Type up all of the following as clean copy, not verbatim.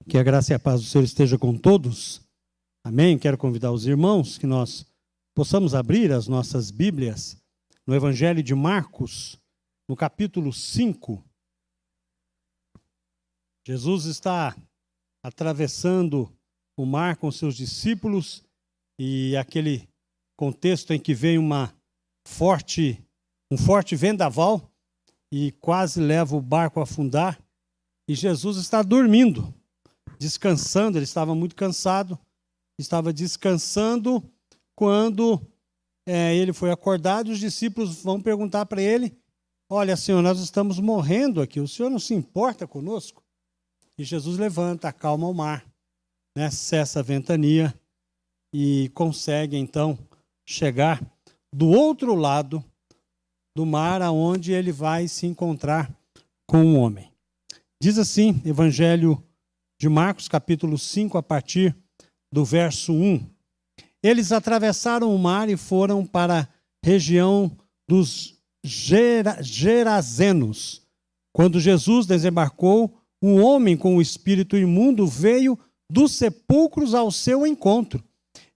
Que a graça e a paz do Senhor esteja com todos. Amém? Quero convidar os irmãos que nós possamos abrir as nossas Bíblias no Evangelho de Marcos, no capítulo 5. Jesus está atravessando o mar com seus discípulos e aquele contexto em que vem um forte vendaval e quase leva o barco a afundar. E Jesus está dormindo, descansando. Ele estava muito cansado, estava descansando quando ele foi acordado. Os discípulos vão perguntar para ele: olha, Senhor, nós estamos morrendo aqui, o Senhor não se importa conosco? E Jesus levanta, acalma o mar, né, cessa a ventania e consegue então chegar do outro lado do mar, aonde ele vai se encontrar com um homem. Diz assim, Evangelho de Marcos, capítulo 5, a partir do verso 1. Eles atravessaram o mar e foram para a região dos Gerazenos. Quando Jesus desembarcou, um homem com o espírito imundo veio dos sepulcros ao seu encontro.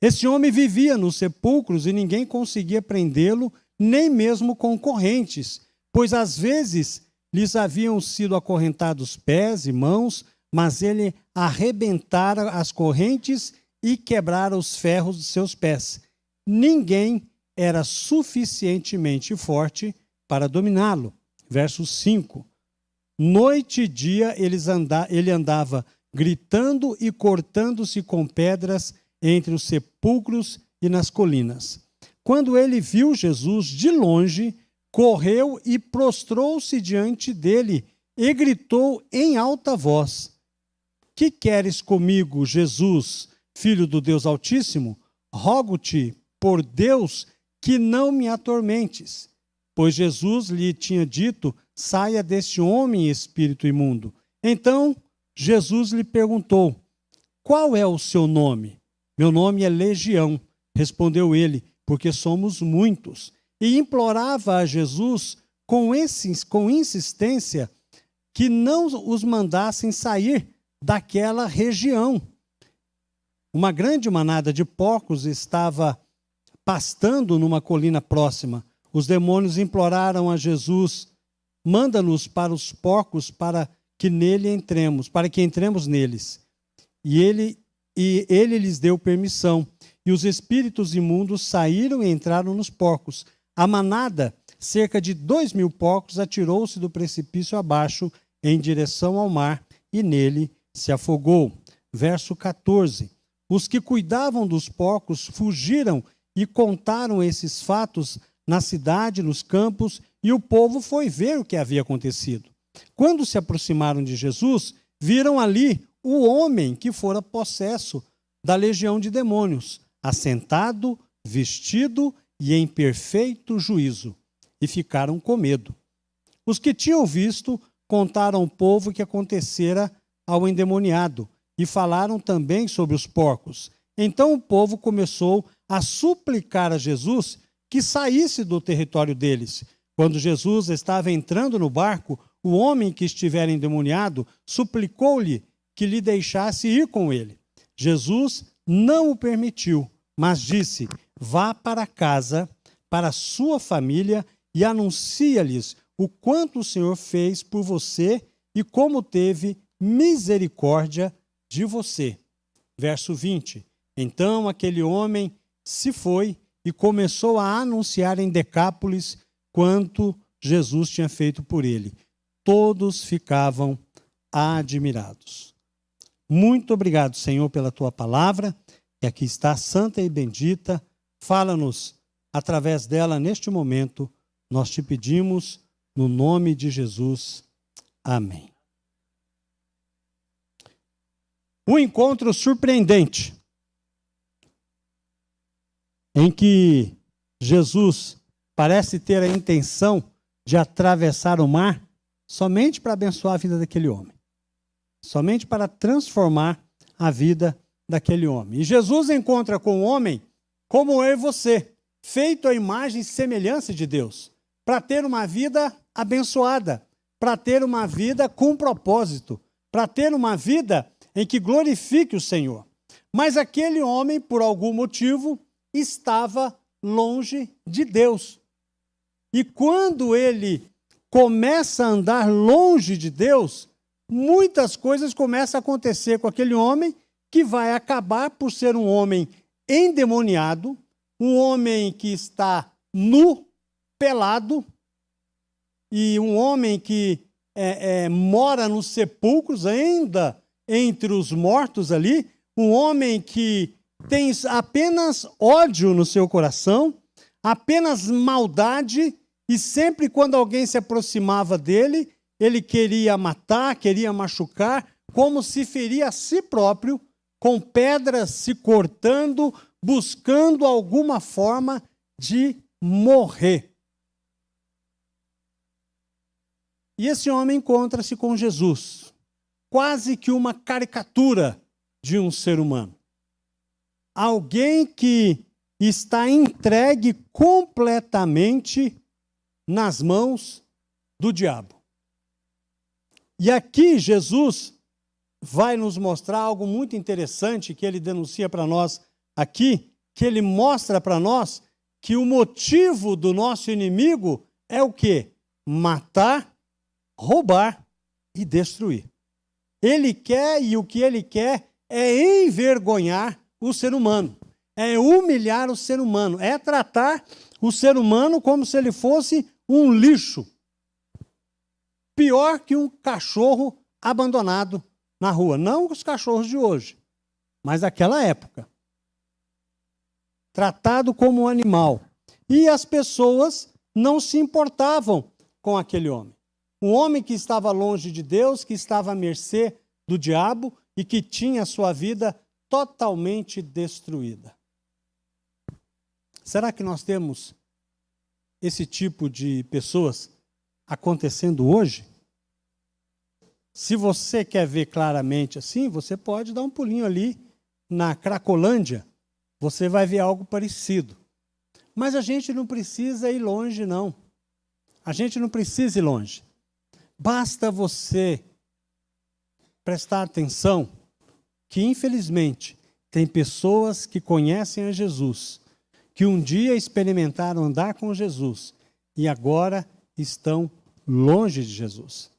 Esse homem vivia nos sepulcros e ninguém conseguia prendê-lo, nem mesmo com correntes, pois às vezes lhes haviam sido acorrentados pés e mãos, mas ele arrebentara as correntes e quebrara os ferros de seus pés. Ninguém era suficientemente forte para dominá-lo. Verso 5. Noite e dia ele andava gritando e cortando-se com pedras entre os sepulcros e nas colinas. Quando ele viu Jesus de longe, correu e prostrou-se diante dele e gritou em alta voz: Que queres comigo, Jesus, Filho do Deus Altíssimo? Rogo-te, por Deus, que não me atormentes. Pois Jesus lhe tinha dito: saia deste homem, espírito imundo. Então Jesus lhe perguntou: qual é o seu nome? Meu nome é Legião, respondeu ele, porque somos muitos. E implorava a Jesus com insistência que não os mandassem sair daquela região. Uma grande manada de porcos estava pastando numa colina próxima. Os demônios imploraram a Jesus: manda-nos para os porcos para que entremos neles. E ele lhes deu permissão. E os espíritos imundos saíram e entraram nos porcos. A manada, cerca de 2.000 porcos, atirou-se do precipício abaixo em direção ao mar e nele se afogou. Verso 14. Os que cuidavam dos porcos fugiram e contaram esses fatos na cidade, nos campos, e o povo foi ver o que havia acontecido. Quando se aproximaram de Jesus, viram ali o homem que fora possesso da legião de demônios, assentado, vestido e em perfeito juízo, e ficaram com medo. Os que tinham visto contaram ao povo o que acontecera ao endemoniado, e falaram também sobre os porcos. Então o povo começou a suplicar a Jesus que saísse do território deles. Quando Jesus estava entrando no barco, o homem que estivera endemoniado suplicou-lhe que lhe deixasse ir com ele. Jesus não o permitiu, mas disse: vá para casa, para a sua família, e anuncia-lhes o quanto o Senhor fez por você e como teve misericórdia de você. Verso 20. Então aquele homem se foi e começou a anunciar em Decápolis quanto Jesus tinha feito por ele. Todos ficavam admirados. Muito obrigado, Senhor, pela tua palavra, que aqui está santa e bendita. Fala-nos através dela neste momento. Nós te pedimos no nome de Jesus. Amém. Um encontro surpreendente em que Jesus parece ter a intenção de atravessar o mar somente para abençoar a vida daquele homem. Somente para transformar a vida daquele homem. E Jesus encontra com um homem como eu e você, feito à imagem e semelhança de Deus, para ter uma vida abençoada, para ter uma vida com propósito, para ter uma vida em que glorifique o Senhor. Mas aquele homem, por algum motivo, estava longe de Deus. E quando ele começa a andar longe de Deus, muitas coisas começam a acontecer com aquele homem, que vai acabar por ser um homem endemoniado, um homem que está nu, pelado, e um homem que mora nos sepulcros, ainda entre os mortos ali, um homem que tem apenas ódio no seu coração, apenas maldade, e sempre quando alguém se aproximava dele, ele queria matar, queria machucar, como se feria a si próprio, com pedras se cortando, buscando alguma forma de morrer. E esse homem encontra-se com Jesus, quase que uma caricatura de um ser humano. Alguém que está entregue completamente nas mãos do diabo. E aqui Jesus vai nos mostrar algo muito interessante que ele denuncia para nós aqui, que ele mostra para nós que o motivo do nosso inimigo é o quê? Matar, roubar e destruir. Ele quer, e o que ele quer é envergonhar o ser humano, é humilhar o ser humano, é tratar o ser humano como se ele fosse um lixo. Pior que um cachorro abandonado na rua. Não os cachorros de hoje, mas daquela época. Tratado como um animal. E as pessoas não se importavam com aquele homem. Um homem que estava longe de Deus, que estava à mercê do diabo e que tinha a sua vida totalmente destruída. Será que nós temos esse tipo de pessoas acontecendo hoje? Se você quer ver claramente assim, você pode dar um pulinho ali na Cracolândia, você vai ver algo parecido. Mas a gente não precisa ir longe, não. A gente não precisa ir longe. Basta você prestar atenção que, infelizmente, tem pessoas que conhecem a Jesus, que um dia experimentaram andar com Jesus e agora estão longe de Jesus.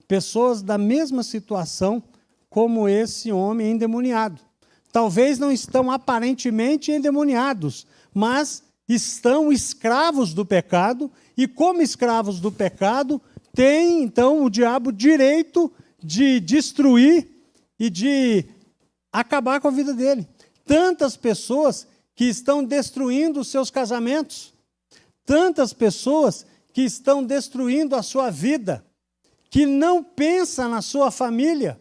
Pessoas da mesma situação como esse homem endemoniado. Talvez não estão aparentemente endemoniados, mas estão escravos do pecado, e como escravos do pecado, tem então o diabo direito de destruir e de acabar com a vida dele. Tantas pessoas que estão destruindo os seus casamentos, tantas pessoas que estão destruindo a sua vida, que não pensam na sua família,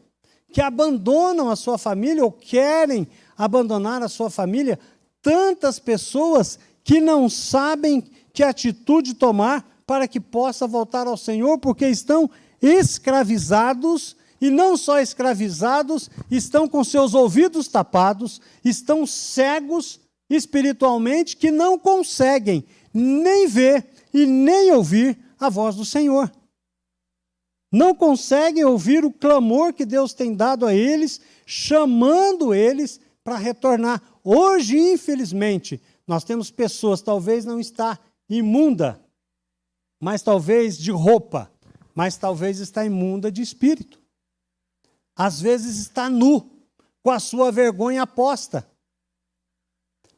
que abandonam a sua família ou querem abandonar a sua família, tantas pessoas que não sabem que atitude tomar para que possa voltar ao Senhor, porque estão escravizados, e não só escravizados, estão com seus ouvidos tapados, estão cegos espiritualmente, que não conseguem nem ver e nem ouvir a voz do Senhor. Não conseguem ouvir o clamor que Deus tem dado a eles, chamando eles para retornar. Hoje, infelizmente, nós temos pessoas, talvez não está imunda, mas talvez de roupa, mas talvez está imunda de espírito. Às vezes está nu, com a sua vergonha posta,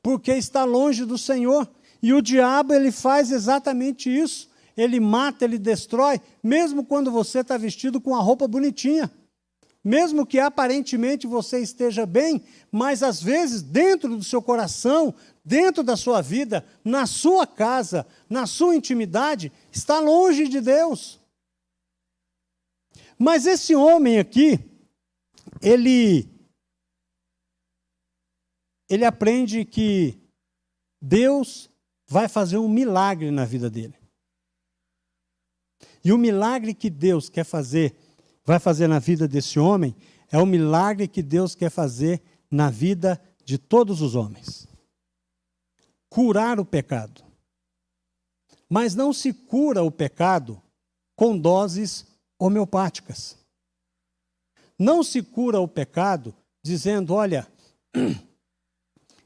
porque está longe do Senhor. E o diabo, ele faz exatamente isso. Ele mata, ele destrói, mesmo quando você está vestido com a roupa bonitinha. Mesmo que aparentemente você esteja bem, mas às vezes dentro do seu coração, dentro da sua vida, na sua casa, na sua intimidade, está longe de Deus. Mas esse homem aqui, ele aprende que Deus vai fazer um milagre na vida dele. E o milagre que Deus vai fazer na vida desse homem, é o milagre que Deus quer fazer na vida de todos os homens. Curar o pecado. Mas não se cura o pecado com doses homeopáticas. não se cura o pecado dizendo, olha,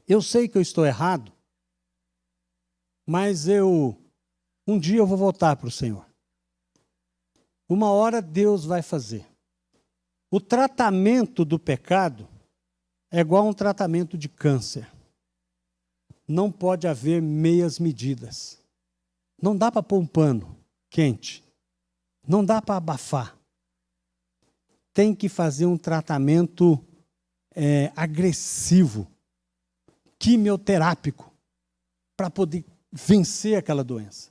eu sei que eu estou errado, mas um dia eu vou voltar para o Senhor. Uma hora Deus vai fazer. O tratamento do pecado é igual a um tratamento de câncer. Não pode haver meias medidas. Não dá para pôr um pano quente. Não dá para abafar. Tem que fazer um tratamento agressivo, quimioterápico, para poder vencer aquela doença.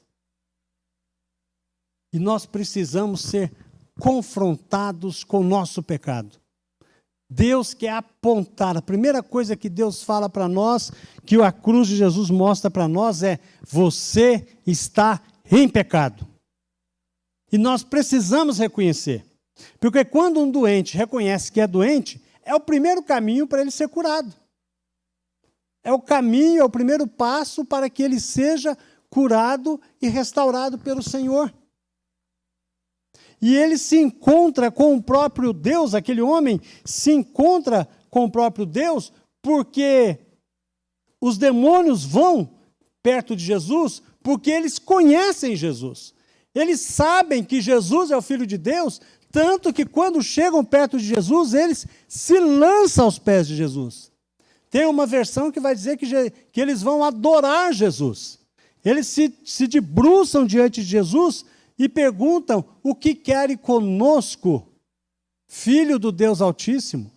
E nós precisamos ser confrontados com o nosso pecado. Deus quer apontar, a primeira coisa que Deus fala para nós, que a cruz de Jesus mostra para nós é, você está em pecado. E nós precisamos reconhecer. Porque quando um doente reconhece que é doente, é o primeiro caminho para ele ser curado. É o caminho, é o primeiro passo para que ele seja curado e restaurado pelo Senhor. E ele se encontra com o próprio Deus, aquele homem se encontra com o próprio Deus, porque os demônios vão perto de Jesus, porque eles conhecem Jesus. Eles sabem que Jesus é o Filho de Deus, tanto que quando chegam perto de Jesus, eles se lançam aos pés de Jesus. Tem uma versão que vai dizer que eles vão adorar Jesus. Eles se debruçam diante de Jesus e perguntam, o que querem conosco, Filho do Deus Altíssimo?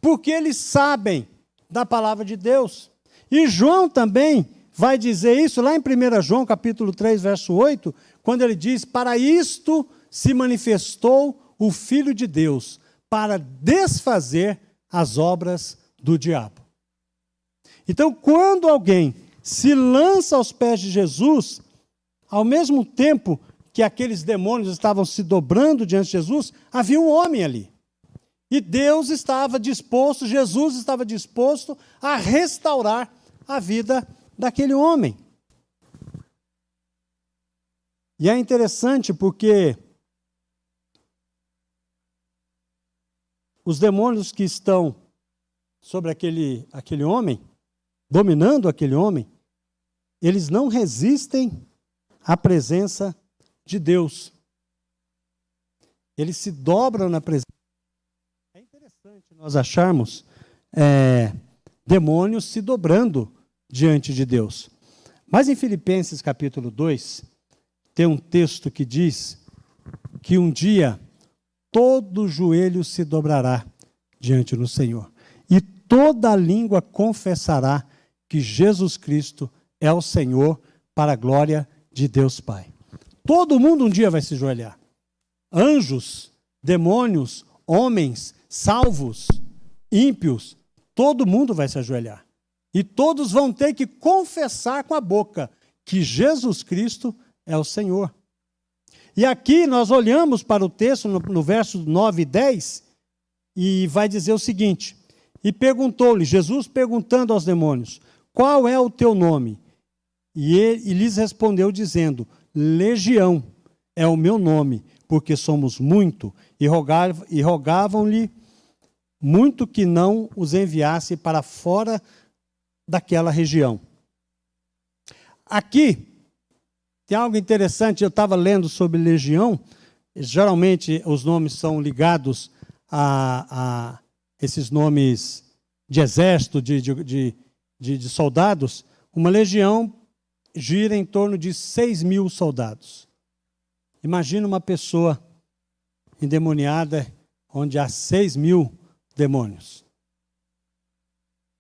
Porque eles sabem da palavra de Deus. E João também vai dizer isso lá em 1 João, capítulo 3, verso 8, quando ele diz, para isto se manifestou o Filho de Deus, para desfazer as obras do diabo. Então, quando alguém se lança aos pés de Jesus, ao mesmo tempo que aqueles demônios estavam se dobrando diante de Jesus, havia um homem ali. E Deus estava disposto, Jesus estava disposto a restaurar a vida daquele homem. E é interessante porque os demônios que estão sobre aquele homem, dominando aquele homem, eles não resistem à presença de Deus. Eles se dobram na presença. É interessante nós acharmos demônios se dobrando diante de Deus. Mas em Filipenses capítulo 2, tem um texto que diz que um dia todo joelho se dobrará diante do Senhor. E toda língua confessará que Jesus Cristo é o Senhor para a glória de Deus Pai. Todo mundo um dia vai se ajoelhar. Anjos, demônios, homens, salvos, ímpios, todo mundo vai se ajoelhar. E todos vão ter que confessar com a boca que Jesus Cristo é o Senhor. E aqui nós olhamos para o texto no verso 9 e 10 e vai dizer o seguinte, e perguntou-lhe, Jesus perguntando aos demônios, qual é o teu nome? E lhes respondeu dizendo, Legião é o meu nome, porque somos muito, e rogavam-lhe muito que não os enviasse para fora daquela região. Aqui tem algo interessante, eu estava lendo sobre legião, geralmente os nomes são ligados a esses nomes de exército, de soldados. Uma legião gira em torno de 6.000 soldados. Imagina uma pessoa endemoniada onde há 6.000 demônios.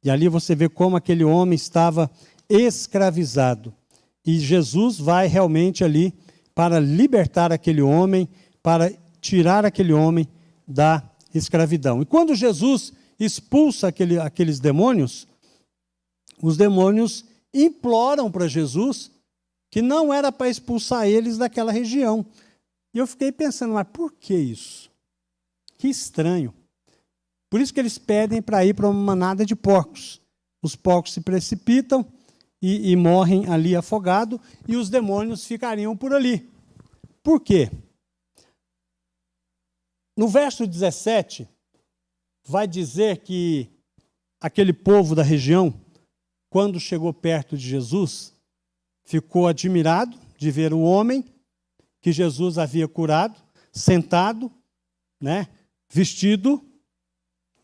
E ali você vê como aquele homem estava escravizado. E Jesus vai realmente ali para libertar aquele homem, para tirar aquele homem da escravidão. E quando Jesus expulsa aqueles demônios, os demônios imploram para Jesus que não era para expulsar eles daquela região. E eu fiquei pensando, mas por que isso? Que estranho. Por isso que eles pedem para ir para uma manada de porcos. Os porcos se precipitam e morrem ali afogados, e os demônios ficariam por ali. Por quê? No verso 17, vai dizer que aquele povo da região, quando chegou perto de Jesus, ficou admirado de ver o homem que Jesus havia curado, sentado, né, vestido,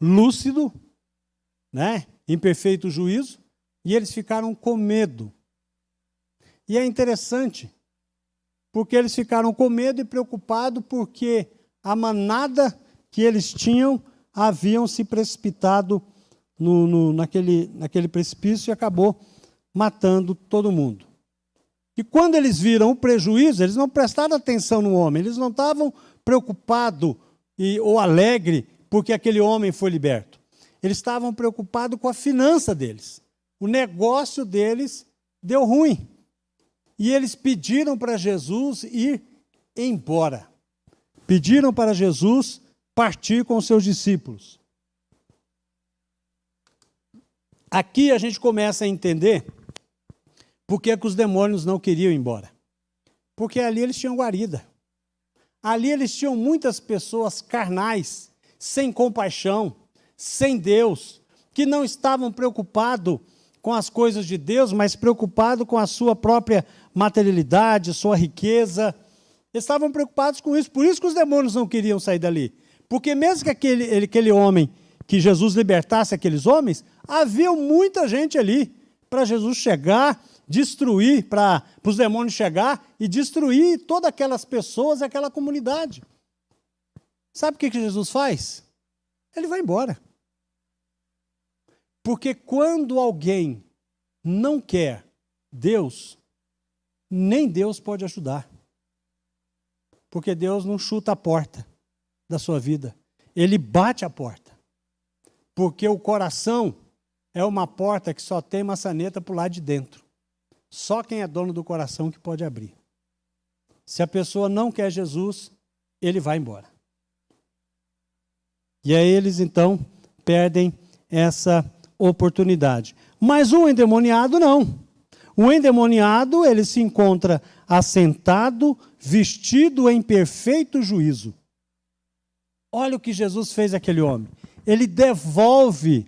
lúcido, né, em perfeito juízo, e eles ficaram com medo. E é interessante, porque eles ficaram com medo e preocupados porque a manada que eles tinham haviam se precipitado naquele precipício e acabou matando todo mundo. E quando eles viram o prejuízo, eles não prestaram atenção no homem, eles não estavam preocupados ou alegres porque aquele homem foi liberto. Eles estavam preocupados com a finança deles. O negócio deles deu ruim. E eles pediram para Jesus ir embora. Pediram para Jesus partir com os seus discípulos. Aqui a gente começa a entender por que os demônios não queriam ir embora. Porque ali eles tinham guarida. Ali eles tinham muitas pessoas carnais, sem compaixão, sem Deus, que não estavam preocupados com as coisas de Deus, mas preocupados com a sua própria materialidade, sua riqueza. Eles estavam preocupados com isso, por isso que os demônios não queriam sair dali. Porque mesmo que aquele homem, que Jesus libertasse aqueles homens, havia muita gente ali para Jesus chegar, destruir, para os demônios chegar e destruir todas aquelas pessoas, aquela comunidade. Sabe o que Jesus faz? Ele vai embora. Porque quando alguém não quer Deus, nem Deus pode ajudar. Porque Deus não chuta a porta da sua vida. Ele bate a porta. Porque o coração é uma porta que só tem maçaneta para o lado de dentro. Só quem é dono do coração que pode abrir. Se a pessoa não quer Jesus, ele vai embora. E aí eles então perdem essa oportunidade. Mas o endemoniado não. O endemoniado, ele se encontra assentado, vestido em perfeito juízo. Olha o que Jesus fez àquele homem. Ele devolve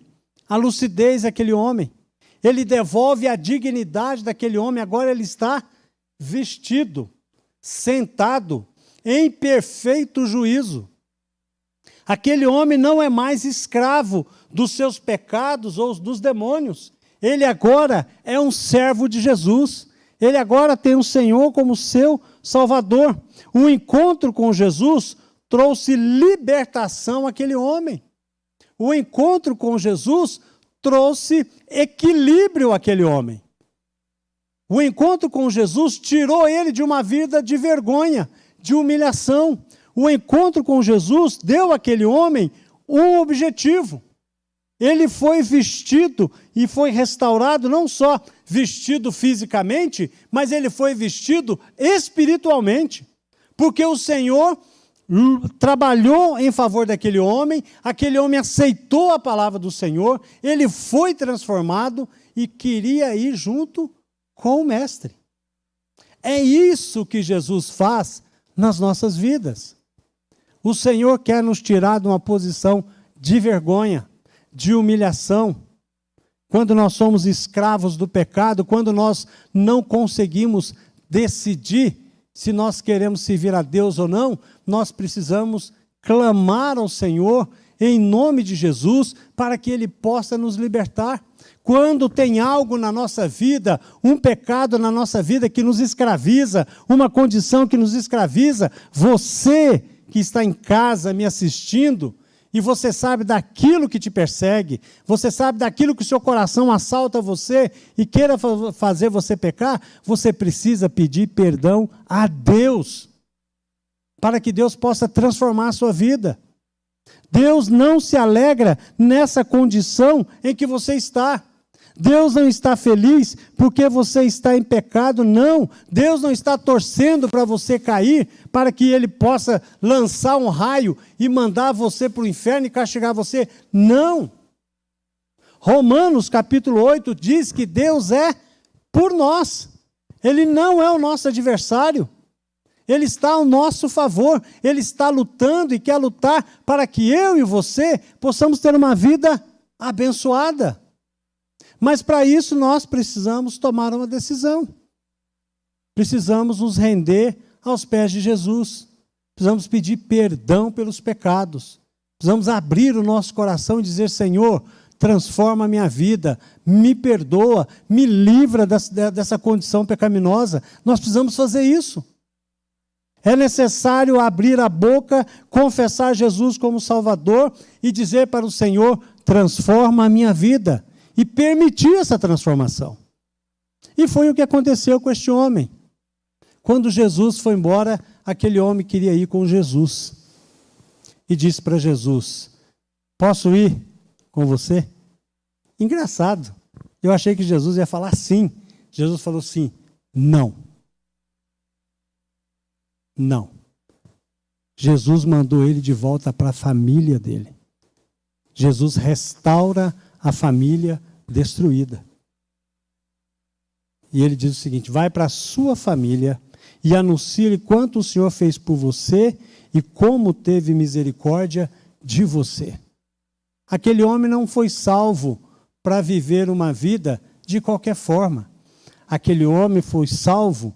a lucidez daquele homem. Ele devolve a dignidade daquele homem. Agora ele está vestido, sentado, em perfeito juízo. Aquele homem não é mais escravo dos seus pecados ou dos demônios. Ele agora é um servo de Jesus. Ele agora tem o Senhor como seu Salvador. O encontro com Jesus trouxe libertação àquele homem. O encontro com Jesus trouxe equilíbrio àquele homem. O encontro com Jesus tirou ele de uma vida de vergonha, de humilhação. O encontro com Jesus deu àquele homem um objetivo. Ele foi vestido e foi restaurado, não só vestido fisicamente, mas ele foi vestido espiritualmente. Porque o Senhor trabalhou em favor daquele homem, aquele homem aceitou a palavra do Senhor, ele foi transformado e queria ir junto com o Mestre. É isso que Jesus faz nas nossas vidas. O Senhor quer nos tirar de uma posição de vergonha, de humilhação, quando nós somos escravos do pecado, quando nós não conseguimos decidir se nós queremos servir a Deus ou não, nós precisamos clamar ao Senhor em nome de Jesus para que Ele possa nos libertar. Quando tem algo na nossa vida, um pecado na nossa vida que nos escraviza, uma condição que nos escraviza, você que está em casa me assistindo, e você sabe daquilo que te persegue, você sabe daquilo que o seu coração assalta você e queira fazer você pecar, você precisa pedir perdão a Deus, para que Deus possa transformar a sua vida. Deus não se alegra nessa condição em que você está. Deus não está feliz porque você está em pecado, não. Deus não está torcendo para você cair, para que Ele possa lançar um raio e mandar você para o inferno e castigar você. Não. Romanos capítulo 8 diz que Deus é por nós. Ele não é o nosso adversário. Ele está ao nosso favor, Ele está lutando e quer lutar para que eu e você possamos ter uma vida abençoada. Mas para isso nós precisamos tomar uma decisão. Precisamos nos render aos pés de Jesus. Precisamos pedir perdão pelos pecados. Precisamos abrir o nosso coração e dizer: Senhor, transforma a minha vida, me perdoa, me livra dessa condição pecaminosa. Nós precisamos fazer isso. É necessário abrir a boca, confessar Jesus como Salvador e dizer para o Senhor: transforma a minha vida, e permitir essa transformação. E foi o que aconteceu com este homem. Quando Jesus foi embora, aquele homem queria ir com Jesus e disse para Jesus: posso ir com você? Engraçado, eu achei que Jesus ia falar sim. Jesus falou sim, não. Não. Jesus mandou ele de volta para a família dele. Jesus restaura a família destruída. E ele diz o seguinte: vai para a sua família e anuncie quanto o Senhor fez por você e como teve misericórdia de você. Aquele homem não foi salvo para viver uma vida de qualquer forma. Aquele homem foi salvo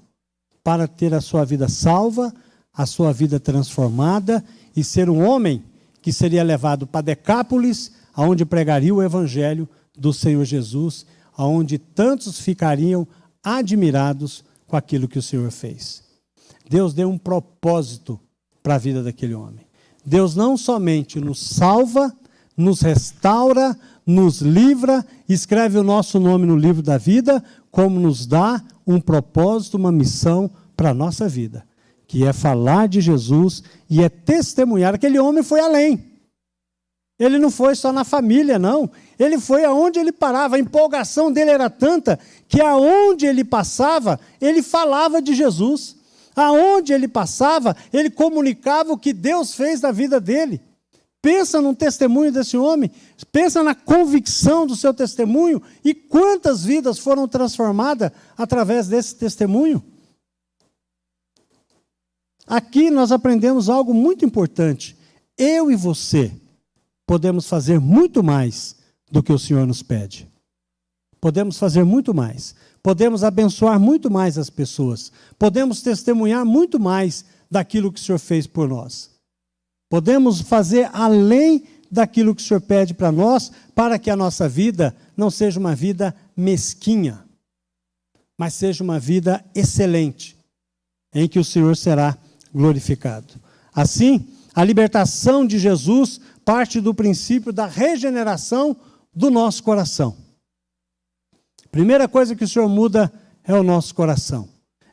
para ter a sua vida salva, a sua vida transformada e ser um homem que seria levado para Decápolis, aonde pregaria o evangelho do Senhor Jesus, aonde tantos ficariam admirados com aquilo que o Senhor fez. Deus deu um propósito para a vida daquele homem. Deus não somente nos salva, nos restaura, nos livra, escreve o nosso nome no livro da vida, como nos dá um propósito, uma missão para a nossa vida, que é falar de Jesus e é testemunhar. Aquele homem foi além. Ele não foi só na família, não. Ele foi aonde ele parava. A empolgação dele era tanta que aonde ele passava, ele falava de Jesus. Aonde ele passava, ele comunicava o que Deus fez na vida dele. Pensa no testemunho desse homem, pensa na convicção do seu testemunho e quantas vidas foram transformadas através desse testemunho. Aqui nós aprendemos algo muito importante. Eu e você podemos fazer muito mais do que o Senhor nos pede. Podemos fazer muito mais. Podemos abençoar muito mais as pessoas. Podemos testemunhar muito mais daquilo que o Senhor fez por nós. Podemos fazer além daquilo que o Senhor pede para nós, para que a nossa vida não seja uma vida mesquinha, mas seja uma vida excelente, em que o Senhor será glorificado. Assim, a libertação de Jesus parte do princípio da regeneração do nosso coração. Primeira coisa que o Senhor muda é o nosso coração.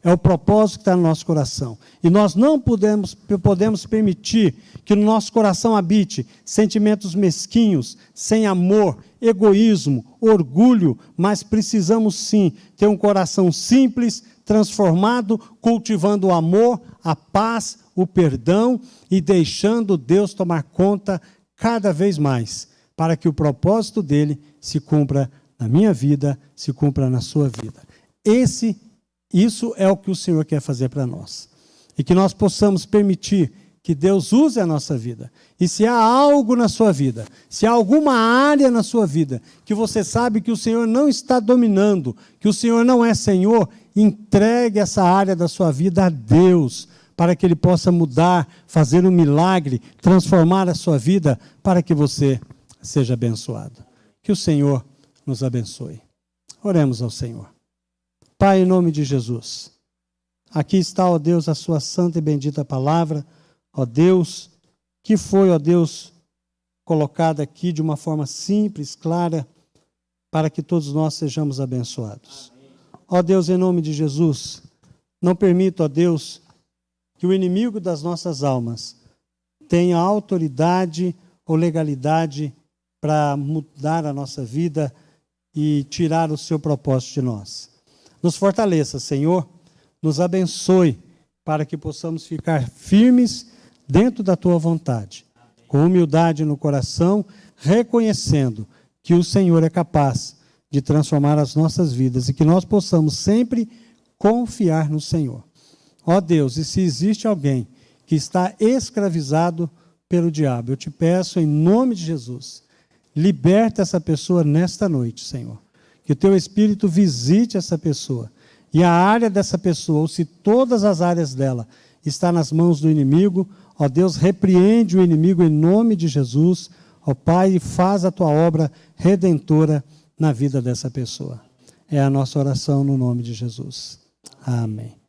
É o propósito que está no nosso coração. E nós não podemos permitir que no nosso coração habite sentimentos mesquinhos, sem amor, egoísmo, orgulho, mas precisamos sim ter um coração simples, transformado, cultivando o amor, a paz, o perdão e deixando Deus tomar conta cada vez mais, para que o propósito dele se cumpra na minha vida, se cumpra na sua vida. Isso é o que o Senhor quer fazer para nós. E que nós possamos permitir que Deus use a nossa vida. E se há algo na sua vida, se há alguma área na sua vida, que você sabe que o Senhor não está dominando, que o Senhor não é Senhor, entregue essa área da sua vida a Deus, para que Ele possa mudar, fazer um milagre, transformar a sua vida, para que você seja abençoado. Que o Senhor nos abençoe. Oremos ao Senhor. Pai, em nome de Jesus, aqui está, ó Deus, a sua santa e bendita palavra, ó Deus, que foi, ó Deus, colocada aqui de uma forma simples, clara, para que todos nós sejamos abençoados. Ó Deus, em nome de Jesus, não permita, ó Deus, que o inimigo das nossas almas tenha autoridade ou legalidade para mudar a nossa vida e tirar o seu propósito de nós. Nos fortaleça, Senhor, nos abençoe para que possamos ficar firmes dentro da Tua vontade, com humildade no coração, reconhecendo que o Senhor é capaz de transformar as nossas vidas e que nós possamos sempre confiar no Senhor. Ó Deus, e se existe alguém que está escravizado pelo diabo, eu te peço em nome de Jesus, liberta essa pessoa nesta noite, Senhor. Que o teu Espírito visite essa pessoa. E a área dessa pessoa, ou se todas as áreas dela está nas mãos do inimigo, ó Deus, repreende o inimigo em nome de Jesus, ó Pai, e faz a tua obra redentora na vida dessa pessoa. É a nossa oração no nome de Jesus. Amém.